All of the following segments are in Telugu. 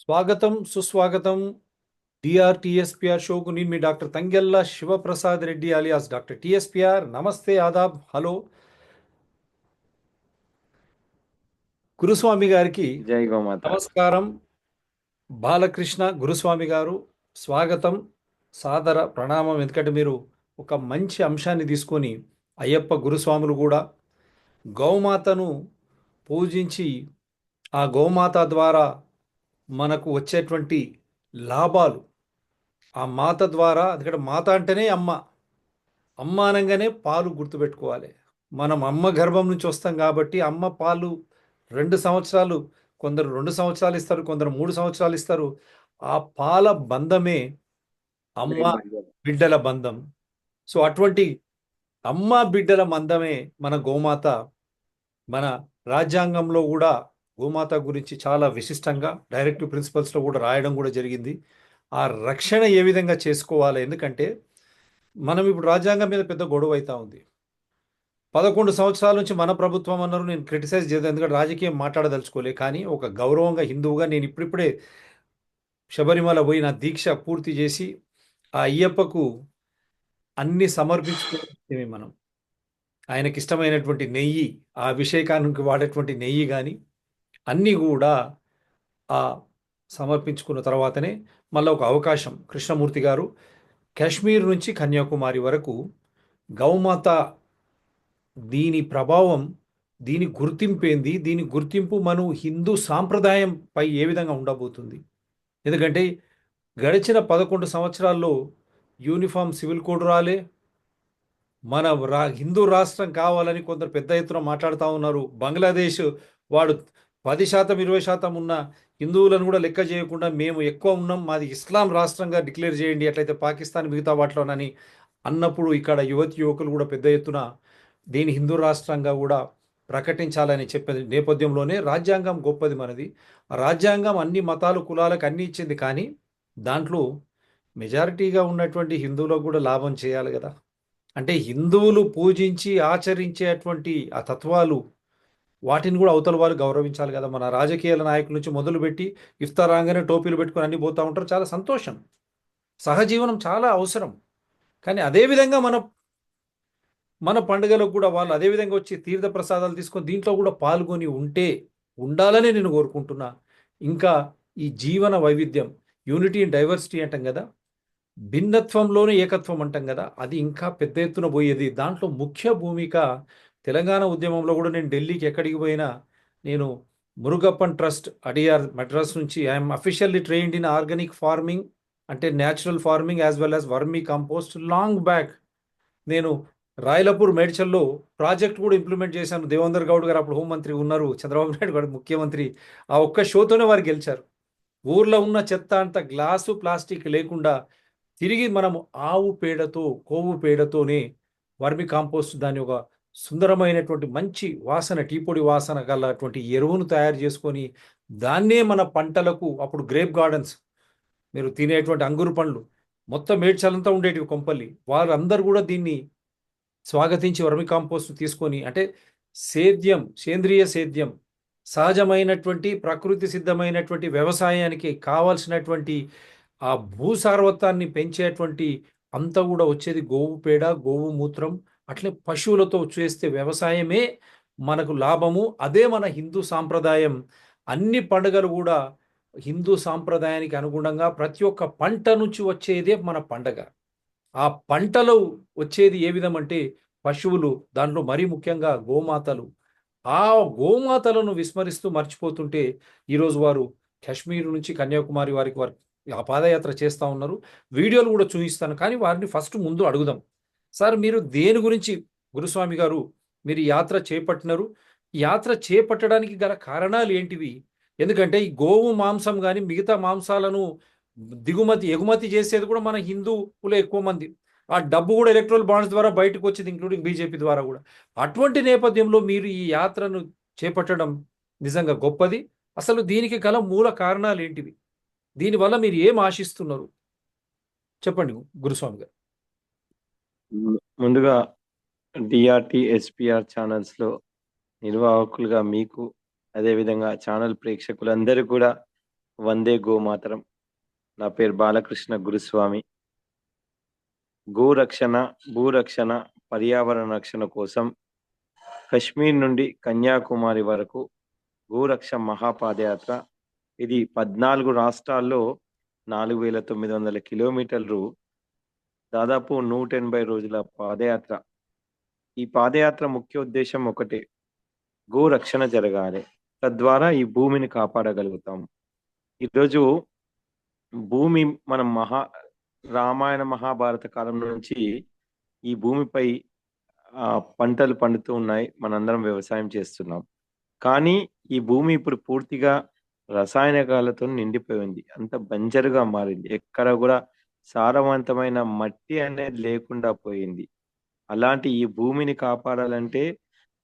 స్వాగతం సుస్వాగతం టిఎస్పిఆర్ షోకు నేను మీ doctor Thangella Shivaprasad Reddy alias doctor TSPR. నమస్తే, ఆదాబ్, హలో. గురుస్వామి గారికి జై గోమాత. నమస్కారం. బాలకృష్ణ గురుస్వామి గారు స్వాగతం, సాదర ప్రణామం. ఎందుకంటే మీరు ఒక మంచి అంశాన్ని తీసుకొని అయ్యప్ప గురుస్వాములు కూడా గౌమాతను పూజించి ఆ గోమాత ద్వారా మనకు వచ్చేటువంటి లాభాలు, ఆ మాత ద్వారా, ఎందుకంటే మాత అంటేనే అమ్మ. అమ్మ అనగానే పాలు గుర్తుపెట్టుకోవాలి. మనం అమ్మ గర్భం నుంచి వస్తాం కాబట్టి అమ్మ పాలు 2 సంవత్సరాలు, కొందరు 2 సంవత్సరాలు ఇస్తారు, కొందరు 3 సంవత్సరాలు ఇస్తారు. ఆ పాల బంధమే అమ్మ బిడ్డల బంధం. సో అటువంటి అమ్మ బిడ్డల బంధమే మన గోమాత. మన రాజ్యాంగంలో కూడా గోమాత గురించి చాలా విశిష్టంగా డైరెక్టివ్ ప్రిన్సిపల్స్లో కూడా రాయడం కూడా జరిగింది. ఆ రక్షణ ఏ విధంగా చేసుకోవాలి, ఎందుకంటే మనం ఇప్పుడు రాజ్యాంగం మీద పెద్ద గొడవ అవుతా ఉంది. 11 సంవత్సరాల నుంచి మన ప్రభుత్వం అన్నారు. నేను క్రిటిసైజ్ చేయదు, ఎందుకంటే రాజకీయం మాట్లాడదలుచుకోలే. కానీ ఒక గౌరవంగా హిందువుగా నేను ఇప్పుడిప్పుడే శబరిమల పోయి నా దీక్ష పూర్తి చేసి ఆ అయ్యప్పకు అన్ని సమర్పించుకునే మనం ఆయనకి ఇష్టమైనటువంటి నెయ్యి, ఆ అభిషేకానికి వాడేటువంటి నెయ్యి కానీ అన్నీ కూడా ఆ సమర్పించుకున్న తర్వాతనే మళ్ళీ ఒక అవకాశం కృష్ణమూర్తి గారు కాశ్మీర్ నుంచి కన్యాకుమారి వరకు గౌమాత, దీని ప్రభావం, దీని గుర్తింపు ఏంది, దీని గుర్తింపు మన హిందూ సాంప్రదాయంపై ఏ విధంగా ఉండబోతుంది. ఎందుకంటే గడిచిన 11 సంవత్సరాల్లో యూనిఫామ్ సివిల్ కోడ్ రాలే. మన హిందూ రాష్ట్రం కావాలని కొందరు పెద్ద ఎత్తున మాట్లాడుతూ ఉన్నారు. బంగ్లాదేశ్ వాడు 10% 20% ఉన్న హిందువులను కూడా లెక్క చేయకుండా మేము ఎక్కువ ఉన్నాం, మాది ఇస్లాం రాష్ట్రంగా డిక్లేర్ చేయండి, అట్లయితే పాకిస్తాన్ మిగతా వాటిలోనని అన్నప్పుడు ఇక్కడ యువకులు కూడా పెద్ద ఎత్తున దీని హిందూ రాష్ట్రంగా కూడా ప్రకటించాలని చెప్పే నేపథ్యంలోనే రాజ్యాంగం గొప్పది మనది. ఆ రాజ్యాంగం అన్ని మతాలు కులాలకు అన్ని ఇచ్చింది, కానీ దాంట్లో మెజారిటీగా ఉన్నటువంటి హిందువులకు కూడా లాభం చేయాలి కదా. అంటే హిందువులు పూజించి ఆచరించేటువంటి ఆ తత్వాలు, వాటిని కూడా అవతల వాళ్ళు గౌరవించాలి కదా. మన రాజకీయాల నాయకుల నుంచి మొదలుపెట్టి ఇఫ్తార్ రాగానే టోపీలు పెట్టుకొని అన్ని పోతూ ఉంటారు, చాలా సంతోషం. సహజీవనం చాలా అవసరం. కానీ అదేవిధంగా మన మన పండుగలకు కూడా వాళ్ళు అదేవిధంగా వచ్చి తీర్థ ప్రసాదాలు తీసుకొని దీంట్లో కూడా పాల్గొని ఉండాలని నేను కోరుకుంటున్నా. ఇంకా ఈ జీవన వైవిధ్యం, యూనిటీ అండ్ డైవర్సిటీ అంటాం కదా, భిన్నత్వంలోనే ఏకత్వం అంటాం కదా, అది ఇంకా పెద్ద ఎత్తున పోయేది. దాంట్లో ముఖ్య భూమిక తెలంగాణ ఉద్యమంలో కూడా నేను ఢిల్లీకి ఎక్కడికి పోయినా, నేను మురుగప్పన్ ట్రస్ట్ అడియార్ మద్రాస్ నుంచి I'm officially trained in organic farming, అంటే natural farming as well as vermicompost. Long back నేను రాయలపూర్ మేడ్చల్లో ప్రాజెక్ట్ కూడా ఇంప్లిమెంట్ చేశాను. దేవేందర్ గౌడ్ గారు అప్పుడు హోంమంత్రి ఉన్నారు, చంద్రబాబు నాయుడు గారు ముఖ్యమంత్రి. ఆ ఒక్క షోతోనే వారు గెలిచారు. ఊర్లో ఉన్న చెత్త అంతా గ్లాసు ప్లాస్టిక్ లేకుండా తిరిగి మనము ఆవు పేడతో, కోవు పేడతోనే వర్మి కాంపోస్ట్, దాని ఒక సుందరమైనటువంటి మంచి వాసన, టీపొడి వాసన గలటువంటి ఎరువును తయారు చేసుకొని దాన్నే మన పంటలకు, అప్పుడు గ్రేప్ గార్డెన్స్, మీరు తినేటువంటి అంగురు పండ్లు మొత్తం మేడ్చలంతా ఉండేటివి కొంపల్లి, వారందరూ కూడా దీన్ని స్వాగతించి వర్మి కాంపోస్ట్ తీసుకొని, అంటే సేంద్రియ సేద్యం, సహజమైనటువంటి ప్రకృతి సిద్ధమైనటువంటి వ్యవసాయానికి కావాల్సినటువంటి ఆ భూసారవత్వాన్ని పెంచేటువంటి అంతా కూడా వచ్చేది గోవు పేడ, గోవు మూత్రం. అట్లే పశువులతో చేస్తే వ్యవసాయమే మనకు లాభము. అదే మన హిందూ సాంప్రదాయం. అన్ని పండుగలు కూడా హిందూ సాంప్రదాయానికి అనుగుణంగా ప్రతి ఒక్క పంట నుంచి వచ్చేదే మన పండగ. ఆ పంటలో వచ్చేది ఏ విధం అంటే పశువులు, దాంట్లో మరీ ముఖ్యంగా గోమాతలు. ఆ గోమాతలను విస్మరిస్తూ మర్చిపోతుంటే ఈరోజు వారు కాశ్మీర్ నుంచి కన్యాకుమారి వారు ఆ పాదయాత్ర చేస్తూ ఉన్నారు. వీడియోలు కూడా చూపిస్తాను, కానీ వారిని ఫస్ట్ ముందు అడుగుదాం. సార్, మీరు దేని గురించి, గురుస్వామి గారు, మీరు యాత్ర చేపట్టినారు, యాత్ర చేపట్టడానికి గల కారణాలు ఏంటివి? ఎందుకంటే ఈ గోవు మాంసం కానీ మిగతా మాంసాలను ఎగుమతి చేసేది కూడా మన హిందువులే ఎక్కువ మంది. ఆ డబ్బు కూడా ఎలక్ట్రల్ బాండ్స్ ద్వారా బయటకు వచ్చింది, ఇంక్లూడింగ్ బీజేపీ ద్వారా కూడా. అటువంటి నేపథ్యంలో మీరు ఈ యాత్రను చేపట్టడం నిజంగా గొప్పది. అసలు దీనికి గల మూల కారణాలు ఏంటివి? దీనివల్ల మీరు ఏం ఆశిస్తున్నారు? చెప్పండి గురుస్వామి గారు. ముందుగా డిఆర్టీ ఎస్పిఆర్ ఛానల్స్లో నిర్వాహకులుగా మీకు, అదేవిధంగా ఛానల్ ప్రేక్షకులందరూ కూడా వందే గోమాతరం. నా పేరు బాలకృష్ణ గురుస్వామి. గోరక్షణ, భూరక్షణ, పర్యావరణ రక్షణ కోసం కశ్మీర్ నుండి కన్యాకుమారి వరకు గోరక్ష మహాపాదయాత్ర. ఇది 14 రాష్ట్రాల్లో 4,900 కిలోమీటర్లు, దాదాపు 180 రోజుల పాదయాత్ర. ఈ పాదయాత్ర ముఖ్య ఉద్దేశం ఒకటే, గోరక్షణ జరగాలి. తద్వారా ఈ భూమిని కాపాడగలుగుతాం. ఈరోజు భూమి మనం రామాయణ మహాభారత కాలం నుంచి ఈ భూమిపై పంటలు పండుతూ ఉన్నాయి. మనందరం వ్యవసాయం చేస్తున్నాం. కానీ ఈ భూమి ఇప్పుడు పూర్తిగా రసాయనికాలతో నిండిపోయింది. అంత బంజరుగా మారింది. ఎక్కడ కూడా సారవంతమైన మట్టి అనేది లేకుండా పోయింది. అలాంటి ఈ భూమిని కాపాడాలంటే,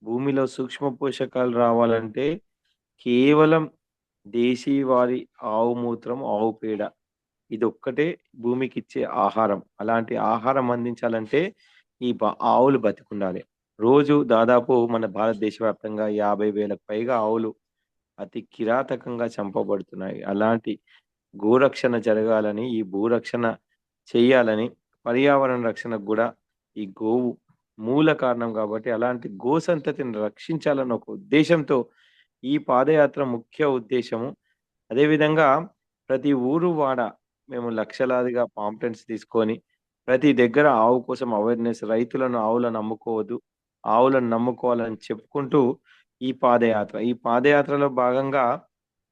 భూమిలో సూక్ష్మ పోషకాలు రావాలంటే కేవలం దేశీవాళీ ఆవు మూత్రం, ఆవు పేడ ఇదొక్కటే భూమికి ఇచ్చే ఆహారం. అలాంటి ఆహారం అందించాలంటే ఈ ఆవులు బతికుండాలి. రోజు దాదాపు మన భారతదేశ వ్యాప్తంగా 50,000కు పైగా ఆవులు అతి కిరాతకంగా చంపబడుతున్నాయి. అలాంటి గోరక్షణ జరగాలని, ఈ భూరక్షణ చేయాలని, పర్యావరణ రక్షణకు కూడా ఈ గోవు మూల కారణం కాబట్టి అలాంటి గో సంతతిని రక్షించాలన్న ఒక ఉద్దేశంతో ఈ పాదయాత్ర ముఖ్య ఉద్దేశము. అదేవిధంగా ప్రతి ఊరు వాడ మేము లక్షలాదిగా పాంప్లెట్స్ తీసుకొని ప్రతి దగ్గర ఆవు కోసం అవేర్నెస్, రైతులను ఆవులను అమ్ముకోవద్దు, ఆవులను నమ్ముకోవాలని చెప్పుకుంటూ ఈ పాదయాత్రలో భాగంగా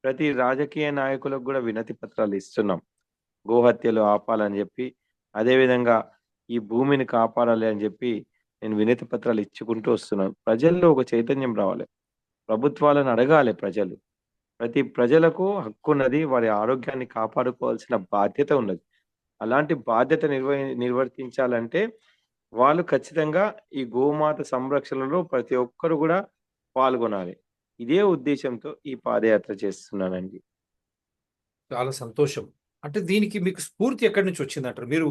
ప్రతి రాజకీయ నాయకులకు కూడా వినతి పత్రాలు ఇస్తున్నాం. గోహత్యలు ఆపాలని చెప్పి, అదేవిధంగా ఈ భూమిని కాపాడాలి అని చెప్పి నేను వినతి పత్రాలు ఇచ్చుకుంటూ వస్తున్నాను. ప్రజల్లో ఒక చైతన్యం రావాలి. ప్రభుత్వాలను అడగాలి ప్రజలు. ప్రతి ప్రజలకు హక్కు ఉన్నది. వారి ఆరోగ్యాన్ని కాపాడుకోవాల్సిన బాధ్యత ఉన్నది. అలాంటి బాధ్యత నిర్వర్తించాలంటే వాళ్ళు ఖచ్చితంగా ఈ గోమాత సంరక్షణలో ప్రతి ఒక్కరు కూడా పాల్గొనాలి. ఇదే ఉద్దేశంతో ఈ పాదయాత్ర చేస్తున్నానండి. చాలా సంతోషం. అంటే దీనికి మీకు స్ఫూర్తి ఎక్కడి నుంచి వచ్చిందంటారు? మీరు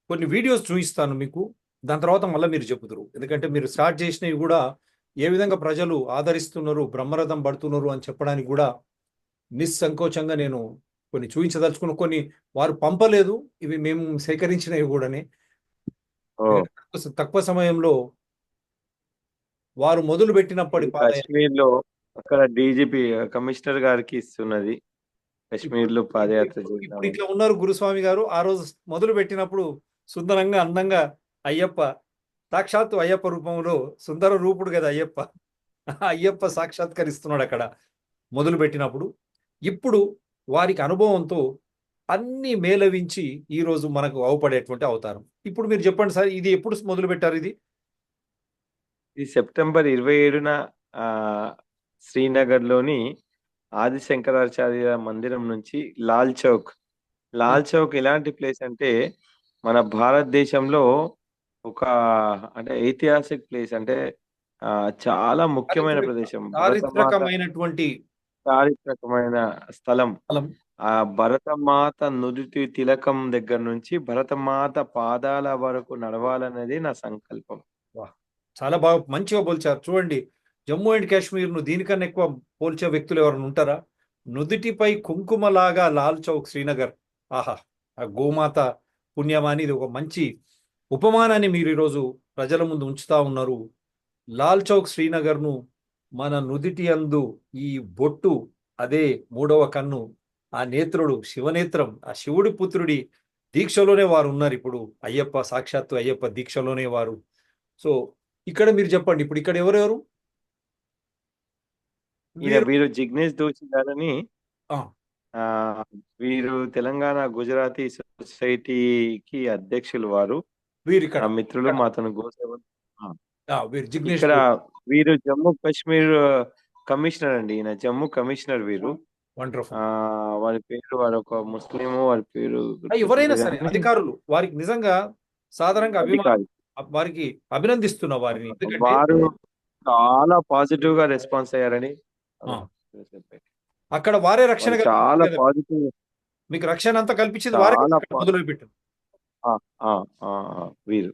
కొన్ని వీడియోస్ చూపిస్తాను మీకు, దాని తర్వాత మళ్ళీ మీరు చెబుతారు. ఎందుకంటే మీరు స్టార్ట్ చేసినవి కూడా ఏ విధంగా ప్రజలు ఆదరిస్తున్నారు, బ్రహ్మరథం పడుతున్నారు అని చెప్పడానికి కూడా నిస్సంకోచంగా నేను కొన్ని చూపించదలుచుకున్న, కొన్ని వారు పంపలేదు, ఇవి మేము సేకరించినవి కూడానే. తక్కువ సమయంలో వారు మొదలు పెట్టినప్పటి కాశ్మీర్ లో అక్కడ డీజీపీ కమిషనర్ గారికి ఇస్తున్నది. కాశ్మీర్ లో పాదయాత్ర ఇప్పుడు ఇట్లా ఉన్నారు గురుస్వామి గారు. ఆ రోజు మొదలు పెట్టినప్పుడు సుందరంగా, అందంగా అయ్యప్ప, సాక్షాత్తు అయ్యప్ప రూపంలో, సుందర రూపుడు కదా అయ్యప్ప, అయ్యప్ప సాక్షాత్కరిస్తున్నాడు అక్కడ మొదలు పెట్టినప్పుడు. ఇప్పుడు వారికి అనుభవంతో అన్ని మేళవించి ఈ రోజు మనకు అవపడేటువంటి అవతారం. ఇప్పుడు మీరు చెప్పండి సార్, ఇది ఎప్పుడు మొదలు పెట్టారు? ఇది సెప్టెంబర్ 27న శ్రీనగర్ లోని ఆది శంకరాచార్య మందిరం నుంచి లాల్ చౌక్ ఎలాంటి ప్లేస్ అంటే మన భారతదేశంలో ఒక అంటే ఐతిహాసిక్ ప్లేస్, అంటే చాలా ముఖ్యమైన ప్రదేశం, చారిత్రకమైన స్థలం. ఆ భరతమాత నుదుటి తిలకం దగ్గర నుంచి భరతమాత పాదాల వరకు నడవాలనేది నా సంకల్పం. చాలా బాగా మంచిగా పోల్చారు. చూడండి, జమ్మూ అండ్ కాశ్మీర్ ను దీనికన్నా ఎక్కువ పోల్చే వ్యక్తులు ఎవరైనా ఉంటారా? నుదుటిపై కుంకుమలాగా లాల్ చౌక్ శ్రీనగర్. ఆహా, ఆ గోమాత పుణ్యమాని ఇది ఒక మంచి ఉపమానాన్ని మీరు ఈరోజు ప్రజల ముందు ఉంచుతా ఉన్నారు. లాల్ చౌక్ శ్రీనగర్ ను మన నుదిటి అందు ఈ బొట్టు, అదే మూడవ కన్ను, ఆ నేత్రుడు శివనేత్రం, ఆ శివుడి పుత్రుడి దీక్షలోనే వారు ఉన్నారు. ఇప్పుడు అయ్యప్ప, సాక్షాత్తు అయ్యప్ప దీక్షలోనే వారు. సో ఇక్కడ మీరు చెప్పండి, ఇప్పుడు ఇక్కడ ఎవరెవరు? వీరు జిగ్నేష్ దోషి గారని, వీరు తెలంగాణ గుజరాతీ సొసైటీకి అధ్యక్షులు. వారు వీరు మిత్రులు, మాతను ఇక్కడ వీరు జమ్మూ కాశ్మీర్ కమిషనర్ అండి. ఈయన జమ్మూ కమిషనర్. వీరు వారి పేరు, వారు ఒక ముస్లిం, వారి పేరు ఎవరైనా సరే అధికారులు వారికి నిజంగా సాధారణంగా వారికి అభినందిస్తున్న వారిని, వారు చాలా పాజిటివ్ గా రెస్పాన్స్ అయ్యారని. అక్కడ వారే రక్షణ, చాలా పాజిటివ్, మీకు రక్షణ అంతా కల్పించింది వారే మొదలు పెట్టారు వీరు.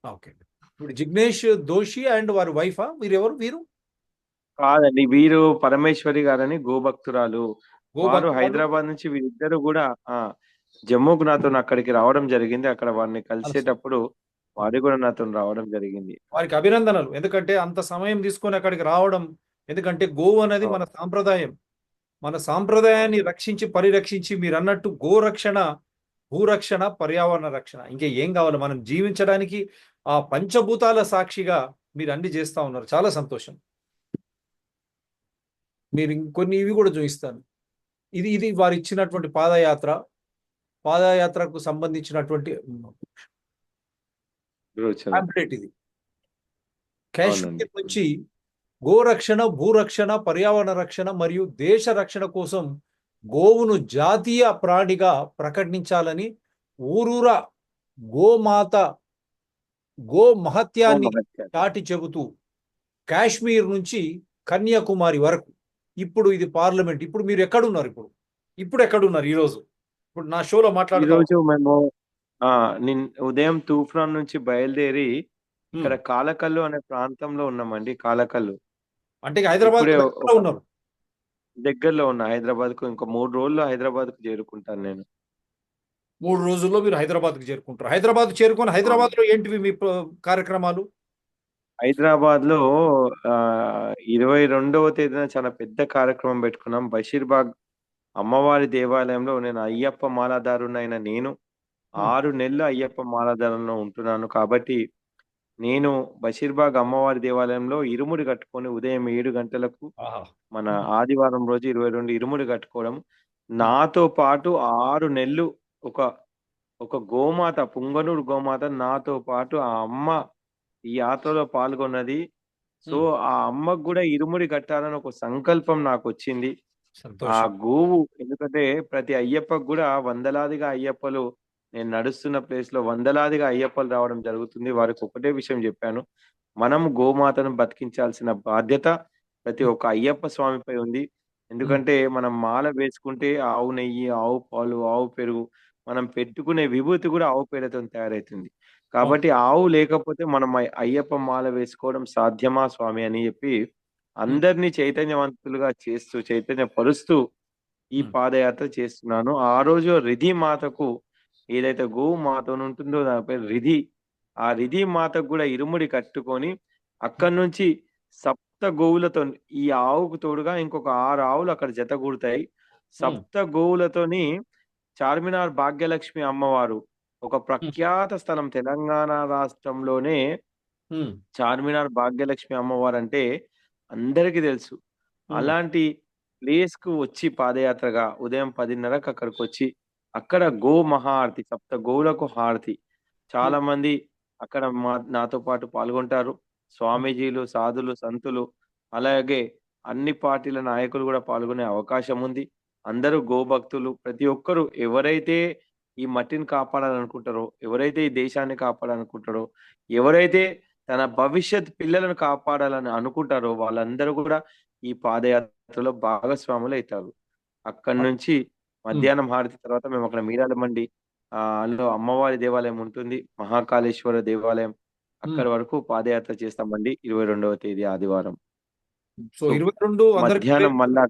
ఓకే, ఇప్పుడు జిగ్నేష్ దోషి అండ్ వారి వైఫా? వీరెవరు? వీరు కాదండి, వీరు పరమేశ్వరి గారని గోభక్తురాలు. వారు గోభక్తాలు హైదరాబాద్ నుంచి వీరిద్దరు కూడా ఆ జమ్మూకు నాతో అక్కడికి రావడం జరిగింది. అక్కడ వారిని అలసి కలిసేటప్పుడు వారు కూడా నాతో రావడం జరిగింది. వారికి అభినందనలు. ఎందుకంటే అంత సమయం తీసుకొని అక్కడికి రావడం. ఎందుకంటే గోవు అనేది మన అవును. సాంప్రదాయం. మన అవును. సాంప్రదాయాన్ని రక్షించి, పరిరక్షించి మీరన్నట్టు గోరక్షణ, భూరక్షణ, పర్యావరణ రక్షణ. ఇంకా ఏం కావాలి? మనం జీవించడానికి ఆ పంచభూతాల సాక్షిగా మీరు అన్ని చేస్తా ఉన్నారు. చాలా సంతోషం. మీరు ఇంకొన్ని ఇవి కూడా చూపిస్తాను. ఇది వారు ఇచ్చినటువంటి పాదయాత్ర. పాదయాత్రకు సంబంధించినటువంటి గురుచలం. పాంప్లెట్ ఇది. అవునండి. కాశ్మీర్ నుంచి గోరక్షణ, భూరక్షణ, పర్యావరణ రక్షణ మరియు దేశ రక్షణ కోసం గోవును జాతీయ ప్రాణిగా ప్రకటించాలని ఊరూరా గోమాత గో ఓ మహత్యాన్ని మహత్య. చాటి చెబుతూ కాశ్మీర్ నుంచి కన్యాకుమారి వరకు ఇప్పుడు ఇది పార్లమెంట్. ఇప్పుడు మీరు ఎక్కడున్నారు? ఇప్పుడు ఎక్కడున్నారు ఈరోజు? ఇప్పుడు నా షోలో మాట్లాడుతా ఈరోజు ఉన్నారు. మేము ఉదయం తూప్రాన్ నుంచి బయలుదేరి ఉమ్. ఇక్కడ కాలకల్లు అనే ప్రాంతంలో ఉన్నామండి. కాలకల్లు అంటే హైదరాబాద్ ఇప్పుడే దగ్గర ఒక ఉన్నారు. దగ్గరలో ఉన్న హైదరాబాద్ కు ఇంకో 3 రోజుల్లో హైదరాబాద్ కు చేరుకుంటాను నేను. 3 రోజుల్లో మీరు హైదరాబాద్కి చేరుకుంటారు. హైదరాబాద్ చేరుకొని అవును. హైదరాబాద్లో ఏంటివి మీ కార్యక్రమాలు? హైదరాబాద్ లో 22వ తేదీన చాలా పెద్ద కార్యక్రమం పెట్టుకున్నాం. బషీర్బాగ్ అమ్మవారి దేవాలయంలో నేను అయ్యప్ప మాలాధారునైన నేను ఉమ్. 6 నెలలు అయ్యప్ప మాలాధారంలో ఉంటున్నాను కాబట్టి నేను బషీర్బాగ్ అమ్మవారి దేవాలయంలో ఇరుముడి కట్టుకొని ఉదయం 7 గంటలకు ఆహా. మన ఉమ్. ఆదివారం రోజు 22 ఇరుముడి కట్టుకోవడం. ఉమ్. నాతో పాటు 6 నెలలు ఒక ఒక గోమాత, పుంగనూరు గోమాత నాతో పాటు ఆ అమ్మ ఈ యాత్రలో పాల్గొన్నది. సో, ఉమ్. ఆ అమ్మకు గూడా ఇరుముడి కట్టాలని ఒక సంకల్పం నాకొచ్చింది. ఆ సంతోషం. గోవు ఎందుకంటే ప్రతి అయ్యప్పకి గూడా వందలాదిగా అయ్యప్పలు నేను నడుస్తున్న ప్లేస్‌లో వందలాదిగా అయ్యప్పలు రావడం జరుగుతుంది. వారికి ఒకటే విషయం జెప్పాను. మనం గోమాతను బతికించాల్సిన బాధ్యత ప్రతి ఉమ్. ఒక్క అయ్యప్ప స్వామిపై ఉంది. ఉమ్. ఎందుకంటే మనం మాల వేసుకుంటే ఆవు నెయ్యి, ఆవు పాలు, ఆవు పెరుగు మనం పెట్టుకునే విభూతి గూడా ఆవు పేడతోని తయారైతుంది. అవును. కాబట్టి ఆవు లేకపోతే మనం అయ్యప్ప మాల వేసుకోవడం సాధ్యమా స్వామి అని జెప్పి ఉమ్. అందరినీ చైతన్యవంతులుగా చేస్తూ, చైతన్యపరుస్తూ ఈ ఉమ్. పాదయాత్ర చేస్తున్నాను. ఆ రోజు రిధి మాతకు ఏదైతే గోవు మాతనుంటుందో దాని పేరు రిధి. ఆ రిధి మాతకు గూడా ఇరుముడి కట్టుకొని అక్కడి నుంచి సప్త గోవులతోని ఈ ఆవుకు తోడుగా ఇంకొక 6 ఆవులు అక్కడ జతగూడుతాయి. ఉమ్. సప్త గోవులతోని చార్మినార్ భాగ్యలక్ష్మి అమ్మవారు ఒక ఉమ్. ప్రఖ్యాత స్థలం తెలంగాణ రాష్ట్రంలోనే ఉమ్. చార్మినార్ భాగ్యలక్ష్మి అమ్మవారంటే అందరికీ తెలుసు. ఉమ్. అలాంటి ప్లేస్‌కు వచ్చి పాదయాత్రగా ఉదయం 10:30కి అక్కడికొచ్చి, అక్కడ గో మహాఆరతి సప్త గోవులకు హారతి. ఉమ్. చాలామంది అక్కడ నాతో పాటు పాల్గొంటారు. ఉమ్. స్వామీజీలు, సాధులు, సంతులు అలాగే అన్ని పార్టీల నాయకులు గూడా పాల్గొనే అవకాశం ఉంది. అందరూ గోభక్తులు ప్రతి ఒక్కరు ఎవరైతే ఈ మట్టిని కాపాడాలనుకుంటారో, ఎవరైతే ఈ దేశాన్ని కాపాడాలనుకుంటారో, ఎవరైతే తన భవిష్యత్ పిల్లలను కాపాడాలని అనుకుంటారో వాళ్ళందరూ గూడా ఈ పాదయాత్రలో భాగస్వాములైతారు. అక్కడి నుంచి ఉమ్. మధ్యాహ్నం హారతి తర్వాత మేమక్కడ మీరాలమండి అందులో అమ్మవారి దేవాలయం ఉంటుంది. మహాకాళేశ్వర దేవాలయం. ఉమ్. అక్కడి వరకు పాదయాత్ర చేస్తామండి 22వ తేదీ ఆదివారం. సో సో, 22 అందరికి మధ్యాహ్నం మళ్ళా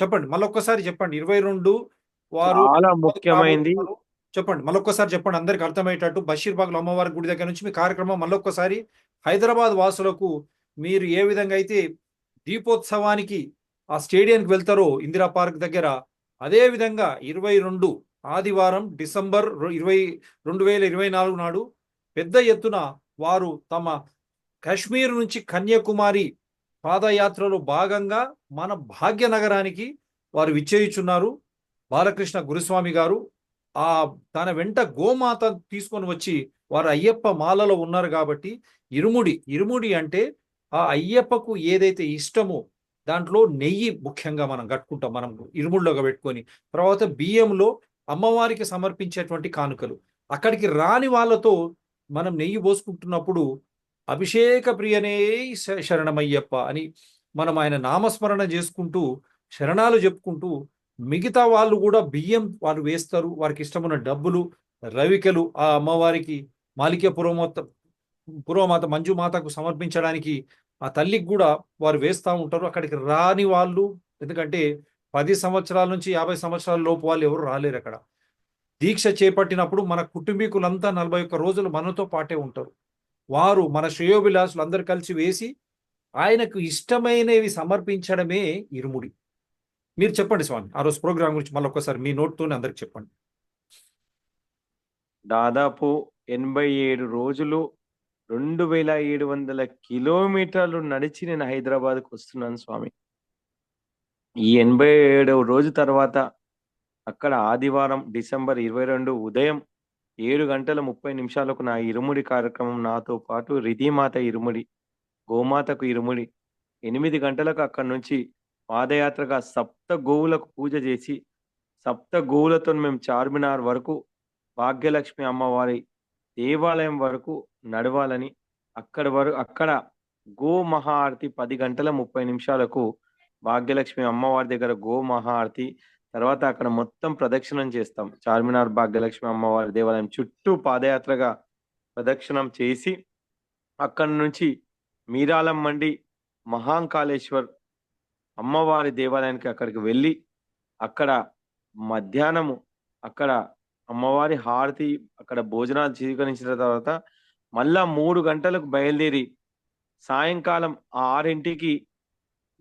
చెప్పండి. మళ్ళొక్కసారి చెప్పండి. 22 వారు చాలా ముఖ్యమైంది. రాబోతున్నారు. చెప్పండి. మళ్ళొక్కసారి చెప్పండి. అందరికి అర్థమయ్యేటట్టు బషీర్బాగ్‌లో అమ్మవారి గుడి దగ్గర నుంచి మీ కార్యక్రమం మళ్ళొక్కసారి హైదరాబాద్ వాసులకు మీరు ఏ విధంగా అయితే దీపోత్సవానికి ఆ స్టేడియంకి వెళ్తారో ఇందిరా పార్క్ దగ్గర అదే విధంగా 22 ఆదివారం డిసెంబర్ 2024 నాడు పెద్ద ఎత్తున వారు తమ కాశ్మీర్ నుంచి కన్యాకుమారి పాదయాత్రలో భాగంగా మన భాగ్యనగరానికి వారు విచ్చేయుచున్నారు. బాలకృష్ణ గురుస్వామి గారు ఆ తన వెంట గోమాత తీసుకొని వచ్చి వారు అయ్యప్ప మాలలో ఉన్నారు కాబట్టి ఇరుముడి అంటే ఆ అయ్యప్పకు ఏదైతే ఇష్టమో దాంట్లో నెయ్యి ముఖ్యంగా మనం కట్టుకుంటాం. మనం ఇరుముడిలోగా పెట్టుకొని తర్వాత బియ్యంలో అమ్మవారికి సమర్పించేటువంటి కానుకలు అక్కడికి రాని వాళ్ళతో మనం నెయ్యి పోసుకుంటున్నప్పుడు అభిషేక ప్రియనే శరణమయ్యప్ప అని మనం ఆయన నామస్మరణ చేసుకుంటూ శరణాలు చెప్పుకుంటూ మిగతా వాళ్ళు కూడా బియ్యం వారు వేస్తారు. వారికి ఇష్టమైన డబ్బులు రవికెలు ఆ అమ్మవారికి మాలిక్య పురోమాత మంజుమాతకు సమర్పించడానికి ఆ తల్లికి కూడా వారు వేస్తూ ఉంటారు. అక్కడికి రాని వాళ్ళు ఎందుకంటే 10 సంవత్సరాల నుంచి 50 సంవత్సరాల లోపు వాళ్ళు ఎవరు రాలేరు అక్కడ. దీక్ష చేపట్టినప్పుడు మన కుటుంబీకులంతా 41 రోజులు మనతో పాటే ఉంటారు. వారు మన శ్రేయోభిలాషులు అందరూ కలిసి వేసి ఆయనకు ఇష్టమైనవి సమర్పించడమే ఇరుముడి. మీరు చెప్పండి స్వామి. ఆ రోజు ప్రోగ్రామ్ గురించి మళ్ళొక్కసారి మీ నోట్‌తోనే అందరికి చెప్పండి. దాదాపు 87 రోజులు 2700 కిలోమీటర్లు నడిచి నేను హైదరాబాద్‌కి వస్తున్నాను స్వామి. ఈ 87వ రోజు తర్వాత అక్కడ ఆదివారం డిసెంబర్ 22 ఉదయం 7:30 నా ఇరుముడి కార్యక్రమం నాతో పాటు రిధిమాత ఇరుముడి, గోమాతకు ఇరుముడి 8 గంటలకు అక్కడి నుంచి పాదయాత్రగా సప్త గోవులకు పూజ చేసి, సప్త గోవులతో మేము చార్మినార్ వరకు భాగ్యలక్ష్మి అమ్మవారి దేవాలయం వరకు నడవాలని, అక్కడ గో మహాఆరతి 10:30 భాగ్యలక్ష్మి అమ్మవారి దగ్గర గో మహాఆరతి, తర్వాత అక్కడ మొత్తం ప్రదక్షిణం చేస్తాం. చార్మినార్ భాగ్యలక్ష్మి అమ్మవారి దేవాలయం చుట్టూ పాదయాత్రగా ప్రదక్షిణం చేసి, అక్కడి నుంచి మీరాలం మండి మహాంకాళేశ్వర్ అమ్మవారి దేవాలయానికి అక్కడికి వెళ్ళి, అక్కడ మధ్యాహ్నము అక్కడ అమ్మవారి హారతి, అక్కడ భోజనాలు స్వీకరించిన తర్వాత మళ్ళా 3 గంటలకు బయలుదేరి సాయంకాలం 6కి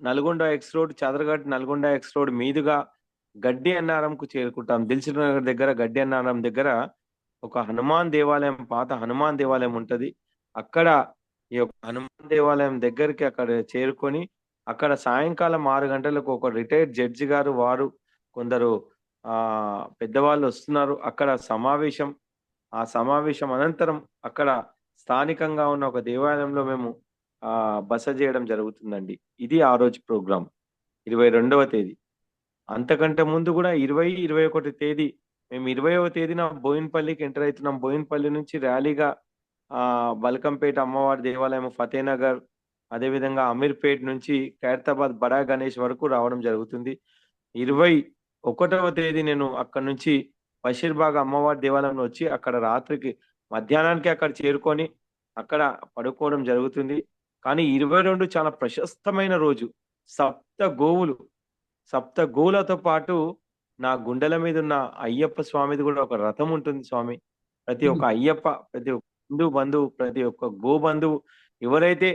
Nalgonda X road, Chadaragattu Nalgonda X road మీదుగా గడ్డి అన్నారంకు చేరుకుంటాం. దిల్సుఖ్ నగర్ దగ్గర గడ్డి అన్నారం దగ్గర ఒక హనుమాన్ దేవాలయం, పాత హనుమాన్ దేవాలయం ఉంటది. అక్కడ ఈ యొక్క హనుమాన్ దేవాలయం దగ్గరికి అక్కడ చేరుకొని, అక్కడ సాయంకాలం 6 గంటలకు ఒక రిటైర్డ్ జడ్జి గారు, వారు కొందరు పెద్దవాళ్ళు వస్తున్నారు. అక్కడ సమావేశం, ఆ సమావేశం అనంతరం అక్కడ స్థానికంగా ఉన్న ఒక దేవాలయంలో మేము బస చేయడం జరుగుతుందండి. ఇది ఆ రోజు ప్రోగ్రాం 22వ తేదీ. అంతకంటే ముందు కూడా 20, 21 తేదీ మేము 20వ తేదీన బోయిన్పల్లికి ఎంటర్ అవుతున్నాం. బోయిన్పల్లి నుంచి ర్యాలీగా బల్కంపేట అమ్మవారి దేవాలయం, ఫతేనగర్, అదేవిధంగా అమీర్పేట్ నుంచి ఖైరతాబాద్ బడా గణేష్ వరకు రావడం జరుగుతుంది. 21వ తేదీ నేను అక్కడ నుంచి బషీర్బాగ్ అమ్మవారి దేవాలయంలో వచ్చి అక్కడ రాత్రికి మధ్యాహ్నానికి అక్కడ చేరుకొని అక్కడ పడుకోవడం జరుగుతుంది. కానీ 22 చాలా ప్రశస్తమైన రోజు. సప్త గోవులు, సప్త గోవులతో పాటు నా గుండెల మీద ఉన్న అయ్యప్ప స్వామిది కూడా ఒక రథం ఉంటుంది స్వామి. ప్రతి ఒక్క అయ్యప్ప, ప్రతి ఒక్క హిందూ బంధువు, ప్రతి ఒక్క గో బంధువు, ఎవరైతే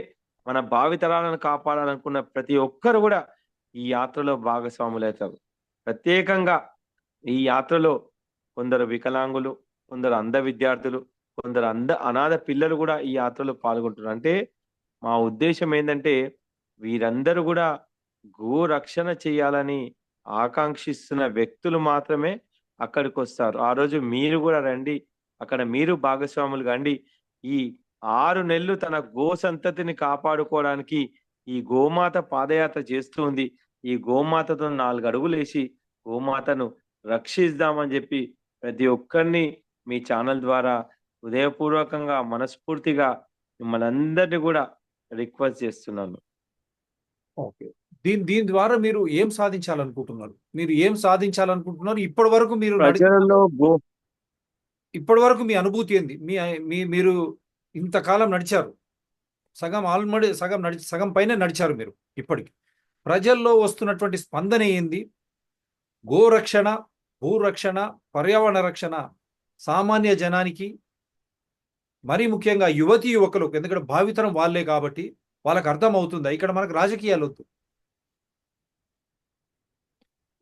మన భావితరాలను కాపాడాలనుకున్న ప్రతి ఒక్కరు కూడా ఈ యాత్రలో భాగస్వాములవుతారు. ప్రత్యేకంగా ఈ యాత్రలో కొందరు వికలాంగులు, కొందరు అంధ విద్యార్థులు, కొందరు అనాథ పిల్లలు కూడా ఈ యాత్రలో పాల్గొంటున్నారు. అంటే మా ఉద్దేశం ఏంటంటే వీరందరూ కూడా గో రక్షణ చేయాలని ఆకాంక్షిస్తున్న వ్యక్తులు మాత్రమే అక్కడికి వస్తారు. ఆ రోజు మీరు కూడా రండి, అక్కడ మీరు భాగస్వాములు కండి. ఈ 6 నెలలు తన గో సంతతిని కాపాడుకోవడానికి ఈ గోమాత పాదయాత్ర చేస్తూ ఉంది. ఈ గోమాతతో 4 అడుగులు వేసి గోమాతను రక్షిద్దామని చెప్పి ప్రతి ఒక్కరిని మీ ఛానల్ ద్వారా హృదయపూర్వకంగా, మనస్ఫూర్తిగా మిమ్మల్ని అందరినీ కూడా రిక్వెస్ట్ చేస్తున్నాను. ఓకే. దీని ద్వారా మీరు ఏం సాధించాలనుకుంటున్నారు? మీరు ఏం సాధించాలనుకుంటున్నారు? ఇప్పటి వరకు మీ అనుభూతి ఏంది? మీరు ఇంతకాలం నడిచారు. సగం పైనే నడిచారు మీరు ఇప్పటికి. ప్రజల్లో వస్తున్నటువంటి స్పందన ఏంది? గోరక్షణ, భూరక్షణ, పర్యావరణ రక్షణ సామాన్య జనానికి, మరీ ముఖ్యంగా యువతీ యువకులకు, ఎందుకంటే భావితరం వాళ్ళే కాబట్టి వాళ్ళకి అర్థం అవుతుందా? ఇక్కడ మనకు రాజకీయాలు వద్దు.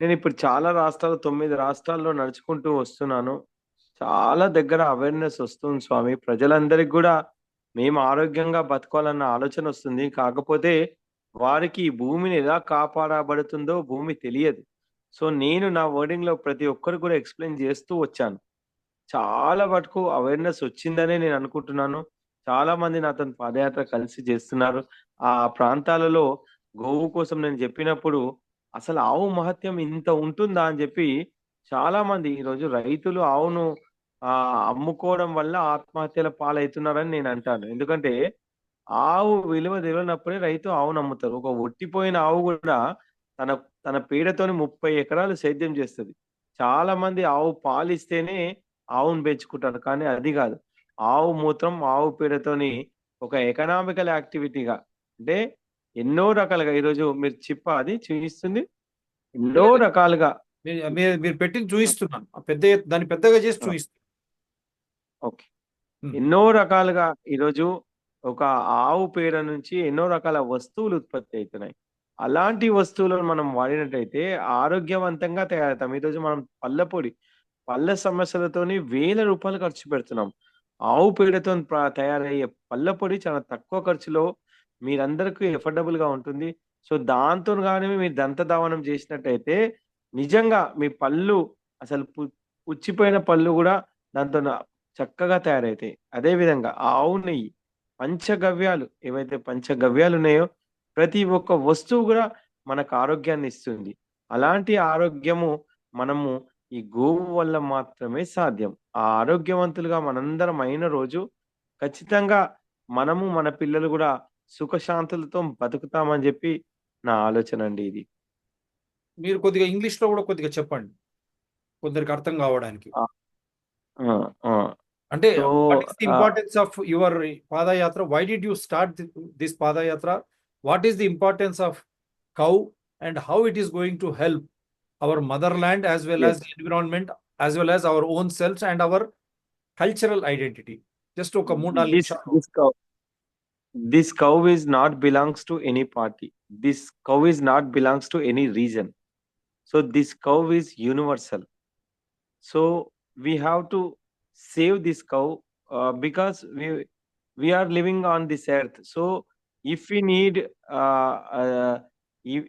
నేను ఇప్పుడు చాలా రాష్ట్రాలు 9 రాష్ట్రాల్లో నడుచుకుంటూ వస్తున్నాను. చాలా దగ్గర అవేర్నెస్ వస్తుంది స్వామి. ప్రజలందరికీ కూడా మేము ఆరోగ్యంగా బతకాలన్న ఆలోచన వస్తుంది. కాకపోతే వారికి ఈ భూమిని ఎలా కాపాడబడుతుందో భూమి తెలియదు. సో నేను నా వర్డింగ్‌లో ప్రతి ఒక్కరికి కూడా ఎక్స్‌ప్లెయిన్ చేస్తూ వచ్చాను. చాలా మటుకు అవేర్నెస్ వచ్చిందనే నేను అనుకుంటున్నాను. చాలా మంది నాతోని పాదయాత్ర కలిసి చేస్తున్నారు. ఆ ప్రాంతాలలో గోవు కోసం నేను చెప్పినప్పుడు అసలు ఆవు మహత్యం ఇంత ఉంటుందా అని చెప్పి చాలా మంది ఈరోజు రైతులు ఆవును అమ్ముకోవడం వల్ల ఆత్మహత్యల పాలవుతున్నారని నేను అంటాను. ఎందుకంటే ఆవు విలువ తెలియనప్పుడే రైతు ఆవును అమ్ముతారు. ఒక ఒట్టిపోయిన ఆవు కూడా తన తన పేడతోని 30 ఎకరాలు సేద్యం చేస్తది. చాలా మంది ఆవు పాలిస్తేనే ఆవును పెంచుకుంటారు. కానీ అది కాదు. ఆవు మూత్రం, ఆవు పేడతోని ఒక ఎకనామికల్ యాక్టివిటీగా, అంటే ఎన్నో రకాలుగా ఈరోజు మీరు చిప్ప అది చూపిస్తుంది. ఎన్నో రకాలుగా. మీరు పెట్టింది చూపిస్తున్నాను, దాన్ని పెద్దగా చేసి చూపిస్తాను. ఓకే. ఎన్నో రకాలుగా ఈరోజు ఒక ఆవు పేడ నుంచి ఎన్నో రకాల వస్తువులు ఉత్పత్తి అవుతున్నాయి. అలాంటి వస్తువులను మనం వాడినట్టయితే ఆరోగ్యవంతంగా తయారవుతాం. ఈరోజు మనం పళ్ళ సమస్యలతోని వేల రూపాయలు ఖర్చు పెడుతున్నాం. ఆవు పేడతో తయారయ్యే పళ్ళ పొడి చాలా తక్కువ ఖర్చులో మీరందరికీ ఎఫోర్డబుల్ గా ఉంటుంది. సో దాంతో కానీ మీరు దంతధావనం చేసినట్టయితే నిజంగా మీ పళ్ళు అసలు పుచ్చిపోయిన పళ్ళు కూడా దాంతో చక్కగా తయారైతాయి. అదే విధంగా ఆవు నెయ్యి, పంచగవ్యాలు, ఏవైతే పంచగవ్యాలు ఉన్నాయో ప్రతి ఒక్క వస్తువు కూడా మనకు ఆరోగ్యాన్ని ఇస్తుంది. అలాంటి ఆరోగ్యము మనము ఈ గోవు వల్ల మాత్రమే సాధ్యం. ఆ ఆరోగ్యవంతులుగా మనందరం అయిన రోజు ఖచ్చితంగా మనము మన పిల్లలు కూడా సుఖశాంతులతో బతుకుతామని చెప్పి నా ఆలోచన అండి ఇది. మీరు కొద్దిగా ఇంగ్లీష్లో కూడా కొద్దిగా చెప్పండి, కొందరికి అర్థం కావడానికి. ఆ, ఆ, ఆ. అంటే so what is the importance of your padayatra? Why did you start this padayatra? What is the importance of cow and how it is going to help our motherland as well as environment, as well as our own selfs and our cultural identity? Just ఒక 3-4 దిస్ నిమిషాలు. This this cow is not belongs to any party. This cow is not belongs to any region. So this cow is universal. So we have to save this cow because we are living on this earth. So if we need if,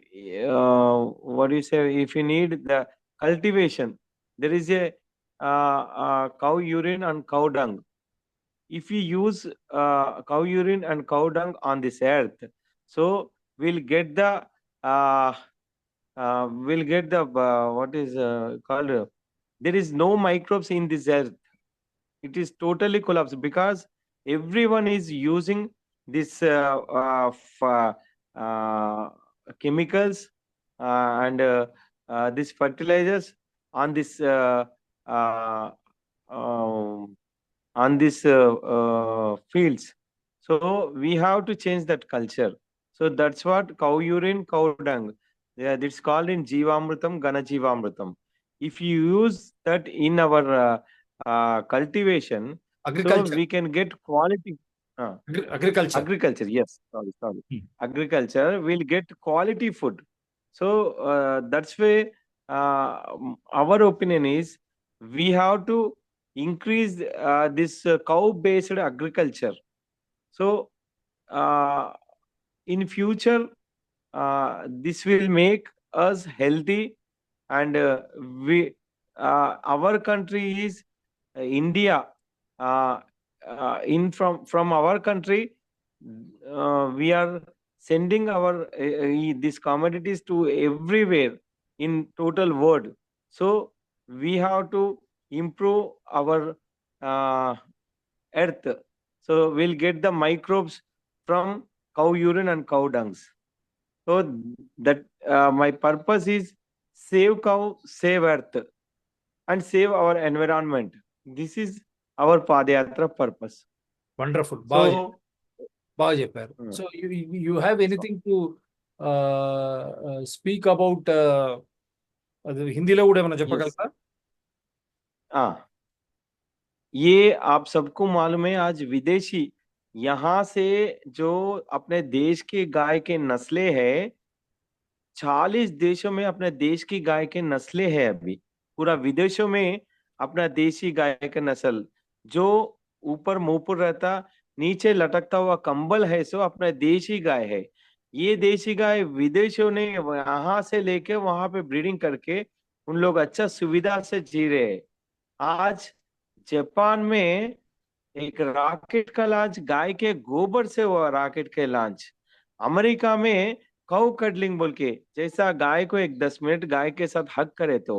what do you say, if you need the cultivation, there is a cow urine and cow dung. If we use cow urine and cow dung on this earth, so we'll get the what is called there is no microbes in this earth. It is totally collapsed because everyone is using this chemicals and this fertilizers on this um, fields. So we have to change that culture. So that's what cow urine, cow dung. Yeah, it's called in Jivamrutam, Gana Jivamrutam. If you use that in our cultivation, so Agriculture. we can get quality. Agriculture. Agriculture, yes. Sorry. Agriculture will get quality food. So that's why our opinion is we have to increase this cow-based agriculture. So in future, this will make us healthy, and we our country is India. In from our country, we are sending our these commodities to everywhere in total world. So we have to improve our uh, earth. So we'll get the microbes from cow urine and cow dungs. So that my purpose is save cow, save earth, and save our environment. This is our Padayatra purpose. Wonderful. So బాగా చెప్పారు. So you have anything to speak about, అది హిందీలో కూడా ఏమైనా చెప్పగలరా? ये आप सबको मालूम है, आज विदेशी यहाँ से जो अपने देश के गाय के नस्लें है, 40 देशों में अपने देश की गाय के नस्लें है। अभी पूरा विदेशों में अपना देशी गाय का नस्ल जो ऊपर मुंह पर रहता, नीचे लटकता हुआ कंबल है, सो अपना देशी गाय है। ये देशी गाय विदेशों ने यहाँ से लेके वहां पे ब्रीडिंग करके उन लोग अच्छा सुविधा से जी रहे हैं। आज जापान में एक रॉकेट का लॉन्च गाय के गोबर से हुआ, रॉकेट के लॉन्च। अमेरिका में काउ कडलिंग बोल के, जैसा गाय को एक 10 मिनट गाय के साथ हग करे तो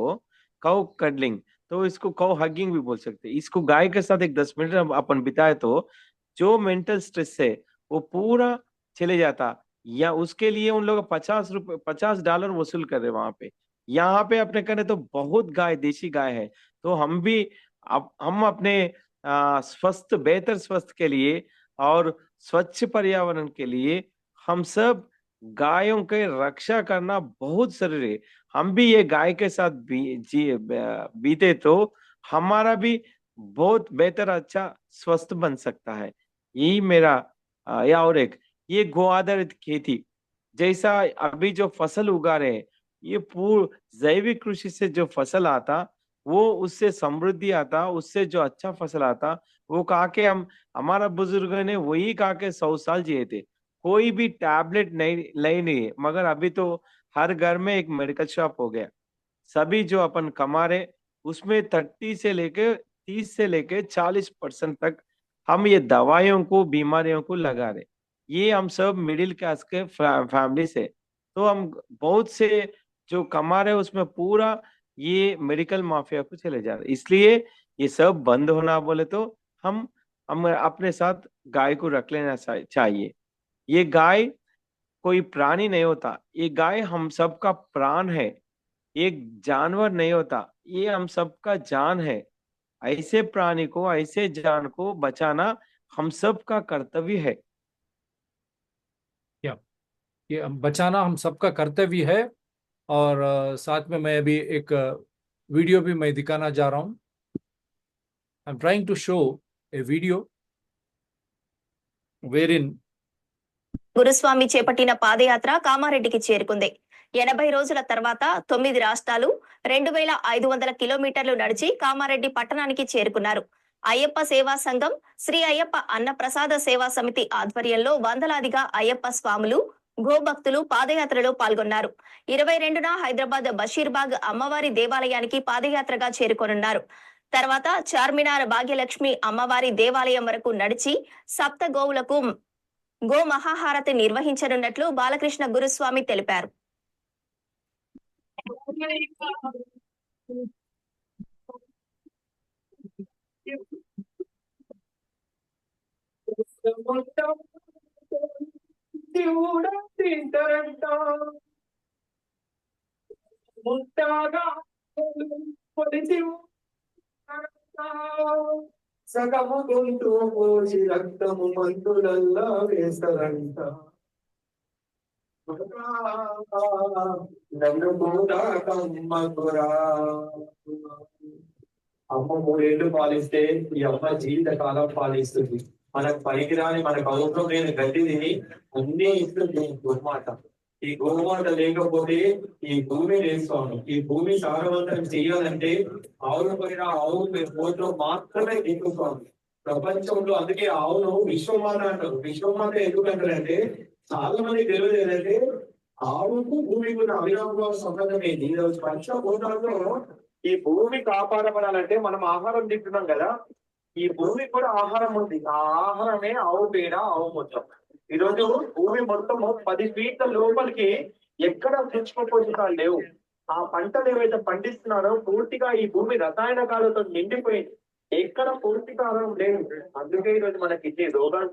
काउ कडलिंग, तो इसको काउ हगिंग भी बोल सकते हैं। इसको गाय के साथ एक 10 मिनट अपन बिताए तो जो मेंटल स्ट्रेस है वो पूरा चले जाता। या उसके लिए उन लोग $50 वसूल कर रहे वहां पे। यहाँ पे अपने करे तो बहुत गाय, देशी गाय है। तो हम भी हम अपने स्वस्थ, बेहतर स्वस्थ के लिए और स्वच्छ पर्यावरण के लिए हम सब गायों के रक्षा करना बहुत जरूरी है। हम भी ये गाय के साथ बीते तो हमारा भी बहुत बेहतर अच्छा स्वस्थ बन सकता है। यही मेरा या और एक ये गो आधारित खेती जैसा अभी जो फसल उगा रहे हैं, ये पूर्ण जैविक कृषि से जो फसल आता वो उससे समृद्धि आता, उससे जो अच्छा फसल आता वो खा के हम हमारा बुजुर्ग ने वही खा के 100 साल जिए थे। कोई भी टैबलेट नहीं है, मगर अभी तो हर घर में एक मेडिकल शॉप हो गया। सभी जो अपन कमा रहे उसमें 30 से लेके 40% तक हम ये दवाइयों को बीमारियों को लगा रहे। ये हम सब मिडिल क्लास के फैमिली से, तो हम बहुत से जो कमा रहे उसमें पूरा ये मेडिकल माफिया को चले जा रहे। इसलिए ये सब बंद होना बोले तो हम हम अपने साथ गाय को रख लेना चाहिए। ये गाय कोई प्राणी नहीं होता, ये गाय हम सबका प्राण है। एक जानवर नहीं होता, ये हम सबका जान है। ऐसे प्राणी को, ऐसे जान को बचाना हम सबका कर्तव्य है। क्या ये बचाना हम सबका कर्तव्य है। और साथ में मैं अभी एक वीडियो भी मैं दिखाना जा रहा हूँ। I am trying to show a video where in Guruswamy చేపట్టిన పాదయాత్ర కామారెడ్డికి చేరుకుంది. 80 రోజుల తర్వాత 9 రాష్ట్రాలు 2500 కిలోమీటర్లు నడిచి కామారెడ్డి పట్టణానికి చేరుకున్నారు. అయ్యప్ప సేవా సంఘం, శ్రీ అయ్యప్ప అన్నప్రసాద సేవా సమితి ఆధ్వర్యంలో వందలాదిగా అయ్యప్ప స్వాములు, గోభక్తులు పాదయాత్రలో పాల్గొన్నారు. 22న హైదరాబాద్ బషీర్బాగ్ అమ్మవారి దేవాలయానికి పాదయాత్రగా చేరుకోనున్నారు. తర్వాత చార్మినార్ భాగ్యలక్ష్మి అమ్మవారి దేవాలయం వరకు నడిచి సప్త గోవులకు గో మహాహారతి నిర్వహించనున్నట్లు బాలకృష్ణ గురుస్వామి తెలిపారు. సగము గొంతు పోసి రక్తము మందులల్లా వేస్తారంట. నన్ను కూడా కమ్మకురా. అమ్మ 3 ఏళ్ళు పాలిస్తే ఈ అమ్మ జీవితకాలం పాలిస్తుంది. మనకు పనికిరాని మనకు అవసరం లేని గడ్డి తిని అన్ని ఇస్తుంది ఈ గోమాత. ఈ గోమాత లేకపోతే ఈ భూమి వేసుకోను. ఈ భూమి సారవంతం చేయాలంటే ఆవుల పైన ఆవు పోట్లో మాత్రమే దిక్కుకోవాలి. ప్రపంచంలో అందుకే ఆవును విశ్వమాత అంటారు. విశ్వమాత ఎందుకంటారంటే చాలా మంది తెలియదు ఏంటంటే ఆవుకు భూమికి ఉన్న అవినాభావ సంబంధం ఏంటి. ఈరోజు పంచభూతాల్లో ఈ భూమి కాపాడబడాలంటే మనం ఆహారం తింటున్నాం కదా, ఈ భూమికి కూడా ఆహారం ఉంది. ఆ ఆహారమే ఆవు పేడ, ఆవు మొత్తం. ఈరోజు భూమి మొత్తము 10 ఫీట్ల లోపలికి ఎక్కడ సూక్ష్మపోషకాలు లేవు. ఆ పంటలు ఏవైతే పండిస్తున్నారో పూర్తిగా ఈ భూమి రసాయనకాలతో నిండిపోయింది. ఎక్కడ పౌష్టికాహారం లేదు. అందుకే ఈరోజు మనకి ఇచ్చే రోగాలు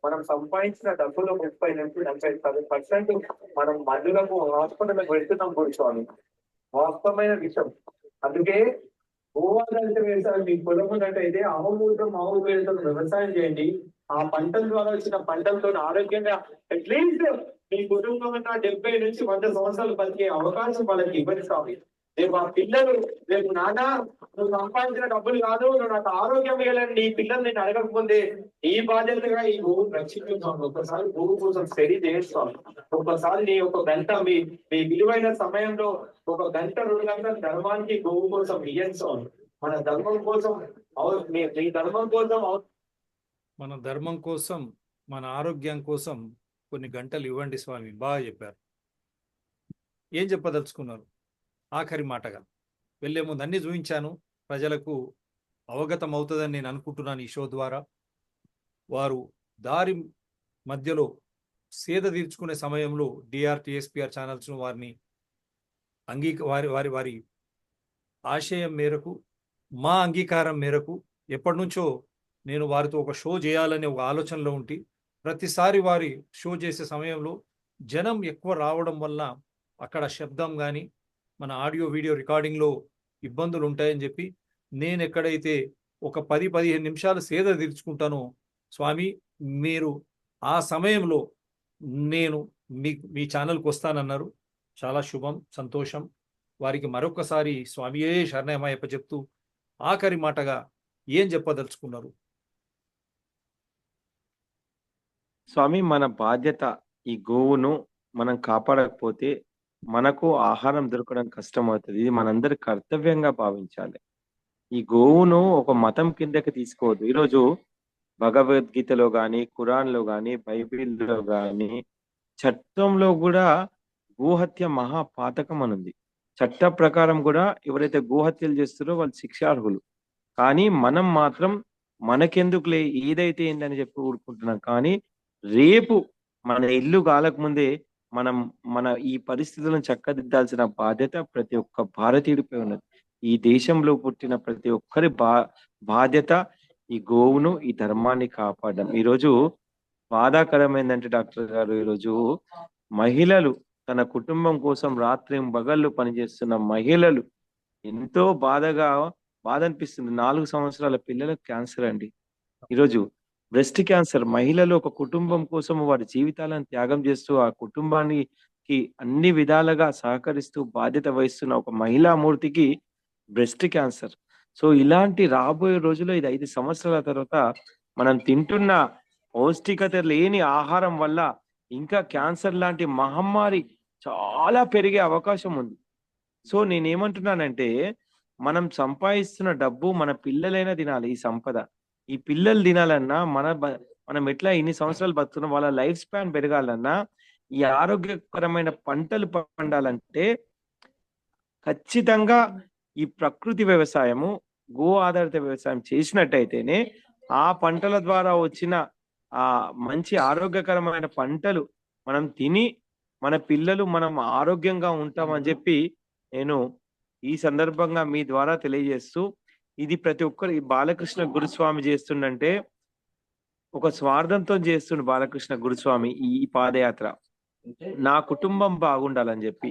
మనం సంపాదించిన డబ్బులో 30-40% మనం మందులకు హాస్పిటల్కి వెళ్తున్నాం కూర్చోవాలి. వాస్తవమైన విషయం. అందుకే గోవాదంటే వ్యవసాయం మీ పొలం ఉన్నట్టయితే ఆవుమూత్రం ఆవు పేరుతో వ్యవసాయం చేయండి. ఆ పంటల ద్వారా వచ్చిన పంటలతో ఆరోగ్యంగా అట్లీస్ట్ మీ కుటుంబం 70 నుంచి 100 సంవత్సరాలు బతికే అవకాశం వాళ్ళకి ఇవ్వండి. రేపు ఆ పిల్లలు రేపు నాన్న నువ్వు సంపాదించిన డబ్బులు కాదు, నువ్వు నాకు ఆరోగ్యం ఇవ్వాలని నీ పిల్లలు నేను అడగకపోతే నీ బాధ్యతగా ఈ భూమి రక్షించుకోవాలి. ఒక్కసారి భూమి కోసం స్టడీ చేస్తాను. ఒక్కసారి నీ ఒక గంట మీ మీ విలువైన సమయంలో 1 గంట 2 గంటల ధర్మానికి భూమి కోసం ఇయ్యండి. మన ధర్మం కోసం మీ ధర్మం కోసం మన ధర్మం కోసం, మన ఆరోగ్యం కోసం కొన్ని గంటలు ఇవ్వండి స్వామి. బాగా చెప్పారు. ఏం చెప్పదలుచుకున్నారు ఆఖరి మాటగా? వెళ్ళే ముందు అన్ని చూపించాను, ప్రజలకు అవగతం అవుతుందని నేను అనుకుంటున్నాను. ఈ షో ద్వారా వారు దారి మధ్యలో సేద తీర్చుకునే సమయంలో డిఆర్టీఎస్పిఆర్ ఛానల్స్ను వారిని వారి వారి వారి ఆశయం మేరకు, మా అంగీకారం మేరకు ఎప్పటి నుంచో నేను వారితో ఒక షో చేయాలనే ఒక ఆలోచనలో ఉండి ప్రతిసారి వారి షో చేసే సమయంలో జనం ఎక్కువ రావడం వల్ల అక్కడ శబ్దం కానీ మన ఆడియో వీడియో రికార్డింగ్లో ఇబ్బందులు ఉంటాయని చెప్పి నేను ఎక్కడైతే ఒక 10-15 నిమిషాలు సేద తీర్చుకుంటానో స్వామి మీరు ఆ సమయంలో నేను మీ ఛానల్కి వస్తానన్నారు. చాలా శుభం, సంతోషం. వారికి మరొకసారి స్వామియే శరణమయ్యప్ప చెప్తూ ఆఖరి మాటగా ఏం చెప్పదలుచుకున్నారు? స్వామి, మన బాధ్యత. ఈ గోవును మనం కాపాడకపోతే మనకు ఆహారం దొరకడం కష్టమవుతుంది. ఇది మనందరి కర్తవ్యంగా భావించాలి. ఈ గోవును ఒక మతం కిందకి తీసుకోవద్దు. ఈరోజు భగవద్గీతలో గాని, ఖురాన్‌లో గాని, బైబిల్‌లో గాని, చట్టంలో కూడా గోహత్య మహాపాతకం అనుంది. చట్ట ప్రకారం కూడా ఎవరైతే గోహత్యలు చేస్తారో వాళ్ళు శిక్షార్హులు. కానీ మనం మాత్రం మనకెందుకులే ఏదైతే ఏందని చెప్పి ఊరుకుంటున్నాం. కానీ రేపు మన ఇల్లు కాలక ముందే మనం మన ఈ పరిస్థితులను చక్కదిద్దాల్సిన బాధ్యత ప్రతి ఒక్క భారతీయుడిపై ఉన్నది. ఈ దేశంలో పుట్టిన ప్రతి ఒక్కరి బాధ్యత ఈ గోవును, ఈ ధర్మాన్ని కాపాడడం. ఈరోజు బాధాకరమైందంటే డాక్టర్ గారు, ఈరోజు మహిళలు తన కుటుంబం కోసం రాత్రింబగళ్ళు పనిచేస్తున్న మహిళలు ఎంతో బాధ అనిపిస్తుంది. 4 సంవత్సరాల పిల్లలకు క్యాన్సర్ అండి. ఈరోజు బ్రెస్ట్ క్యాన్సర్. మహిళలు ఒక కుటుంబం కోసం వారి జీవితాలను త్యాగం చేస్తూ ఆ కుటుంబానికి అన్ని విధాలుగా సహకరిస్తూ బాధ్యత వహిస్తున్న ఒక మహిళామూర్తికి బ్రెస్ట్ క్యాన్సర్. సో ఇలాంటి రాబోయే రోజుల్లో ఇది 5 సంవత్సరాల తర్వాత మనం తింటున్న పౌష్టికత లేని ఆహారం వల్ల ఇంకా క్యాన్సర్ లాంటి మహమ్మారి చాలా పెరిగే అవకాశం ఉంది. సో నేనేమంటున్నానంటే, మనం సంపాదిస్తున్న డబ్బు మన పిల్లలైనా తినాలి ఈ సంపద. ఈ పిల్లలు తినాలన్నా మనం ఎట్లా ఇన్ని సంవత్సరాలు బతుకున్నాం, వాళ్ళ లైఫ్ స్పాన్ పెరగాలన్నా, ఈ ఆరోగ్యకరమైన పంటలు పండాలంటే ఖచ్చితంగా ఈ ప్రకృతి వ్యవసాయము, గో ఆధారిత వ్యవసాయం చేసినట్టయితేనే ఆ పంటల ద్వారా వచ్చిన మంచి ఆరోగ్యకరమైన పంటలు మనం తిని మన పిల్లలు మనం ఆరోగ్యంగా ఉంటామని చెప్పి నేను ఈ సందర్భంగా మీ ద్వారా తెలియజేస్తూ, ఇది ప్రతి ఒక్కరు ఈ బాలకృష్ణ గురుస్వామి చేస్తుండంటే ఒక స్వార్థంతో చేస్తుండు బాలకృష్ణ గురుస్వామి ఈ పాదయాత్ర. నా కుటుంబం బాగుండాలని చెప్పి,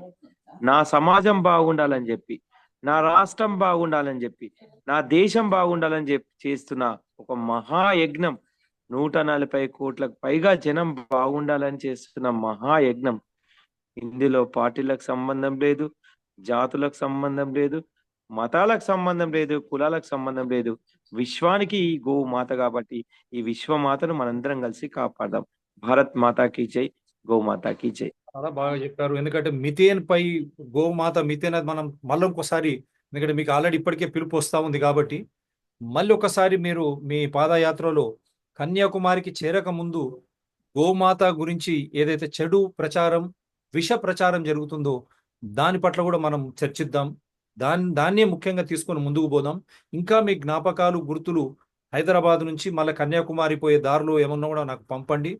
నా సమాజం బాగుండాలని చెప్పి, నా రాష్ట్రం బాగుండాలని చెప్పి, నా దేశం బాగుండాలని చెప్పి చేస్తున్న ఒక మహాయజ్ఞం. 140 కోట్లకు పైగా జనం బాగుండాలని చేస్తున్న మహాయజ్ఞం. ఇందులో పార్టీలకు సంబంధం లేదు, జాతులకు సంబంధం లేదు, మతాలకు సంబంధం లేదు, కులాలకు సంబంధం లేదు. విశ్వానికి ఈ గోవు మాత కాబట్టి ఈ విశ్వమాతను మనందరం కలిసి కాపాడదాం. భారత్ మాతాకి జై, గోమాతాకి జై. చాలా బాగా చెప్పారు. ఎందుకంటే మిథేన్ పై గోమాత మిథేన్ అది మనం మళ్ళీ ఇంకోసారి, ఎందుకంటే మీకు ఆల్రెడీ ఇప్పటికే పిలుపు వస్తూ ఉంది కాబట్టి మళ్ళీ ఒకసారి మీరు మీ పాదయాత్రలో కన్యాకుమారికి చేరక ముందు గోమాత గురించి ఏదైతే చెడు ప్రచారం, విష ప్రచారం జరుగుతుందో దాని పట్ల కూడా మనం చర్చిద్దాం. దాన్నే ముఖ్యంగా తీసుకొని ముందుకు పోదాం. ఇంకా మీ జ్ఞాపకాలు, గుర్తులు హైదరాబాద్ నుంచి మళ్ళీ కన్యాకుమారి పోయే దారిలో ఏమన్నా కూడా నాకు పంపండి.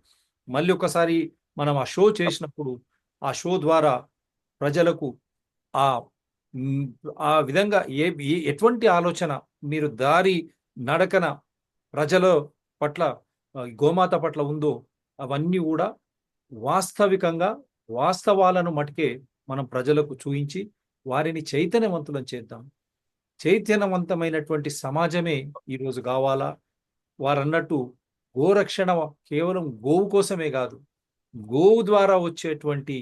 మళ్ళీ ఒకసారి మనం ఆ షో చేసినప్పుడు ఆ షో ద్వారా ప్రజలకు ఆ ఆ విధంగా ఎటువంటి ఆలోచన మీరు దారి నడకన ప్రజల పట్ల గోమాత పట్ల ఉందో అవన్నీ కూడా వాస్తవికంగా వాస్తవాలను మటుకే మనం ప్రజలకు చూయించి వారిని చైతన్యవంతులను చేద్దాం. చైతన్యవంతమైనటువంటి సమాజమే ఈరోజు కావాలా. వారన్నట్టు గోరక్షణ కేవలం గోవు కోసమే కాదు, గోవు ద్వారా వచ్చేటువంటి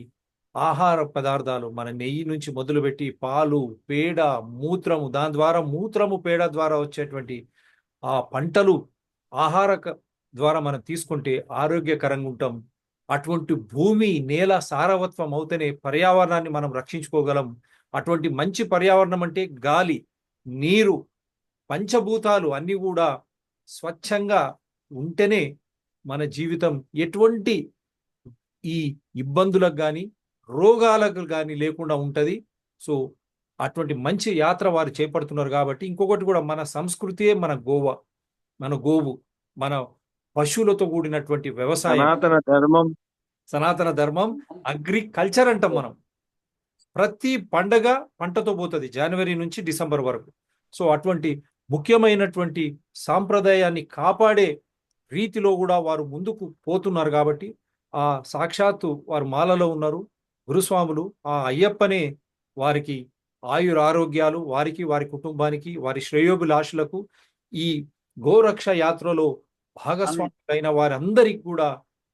ఆహార పదార్థాలు, మన నెయ్యి నుంచి మొదలుపెట్టి పాలు, పేడ, మూత్రము, దాని ద్వారా మూత్రము, పేడ ద్వారా వచ్చేటువంటి ఆ పంటలు ఆహార ద్వారా మనం తీసుకుంటే ఆరోగ్యకరంగా ఉంటాం. అటువంటి భూమి, నేల సారవత్వం అవుతేనే పర్యావరణాన్ని మనం రక్షించుకోగలం. అటువంటి మంచి పర్యావరణం అంటే గాలి, నీరు, పంచభూతాలు అన్నీ కూడా స్వచ్ఛంగా ఉంటేనే మన జీవితం ఎటువంటి ఈ ఇబ్బందులకు కానీ రోగాలకు కానీ లేకుండా ఉంటుంది. సో అటువంటి మంచి యాత్ర వారు చేపడుతున్నారు కాబట్టి, ఇంకొకటి కూడా మన సంస్కృతియే మన గోవు, మన పశువులతో కూడినటువంటి వ్యవసాయం, సనాతన ధర్మం, అగ్రికల్చర్ అంటాం మనం. ప్రతి పండగ పంటతో పోతుంది జనవరి నుంచి డిసెంబర్ వరకు. సో అటువంటి ముఖ్యమైనటువంటి సాంప్రదాయాన్ని కాపాడే రీతిలో కూడా వారు ముందుకు పోతున్నారు కాబట్టి ఆ సాక్షాత్తు వారు మాలలో ఉన్నారు గురుస్వాములు. ఆ అయ్యప్పనే వారికి ఆయురారోగ్యాలు, వారికి, వారి కుటుంబానికి, వారి శ్రేయోభిలాషులకు ఈ గోరక్ష యాత్రలో భాగస్వాములైన వారందరికీ కూడా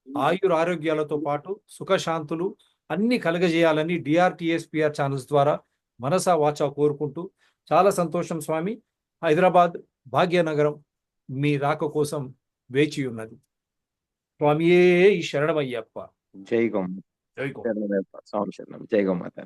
ఆయురారోగ్యాలతో పాటు సుఖశాంతులు అన్ని కలగజేయాలని డిఆర్టీఎస్పిఆర్ ఛానల్స్ ద్వారా మనసా వాచా కోరుకుంటూ చాలా సంతోషం స్వామి. హైదరాబాద్ భాగ్యనగరం మీ రాక కోసం వేచి ఉన్నది. స్వామియే ఈ శరణమయ్యప్ప. జై గోమాత. జై గో. శరణమయ్యప్ప. స్వామి శరణం. జై గోమాత.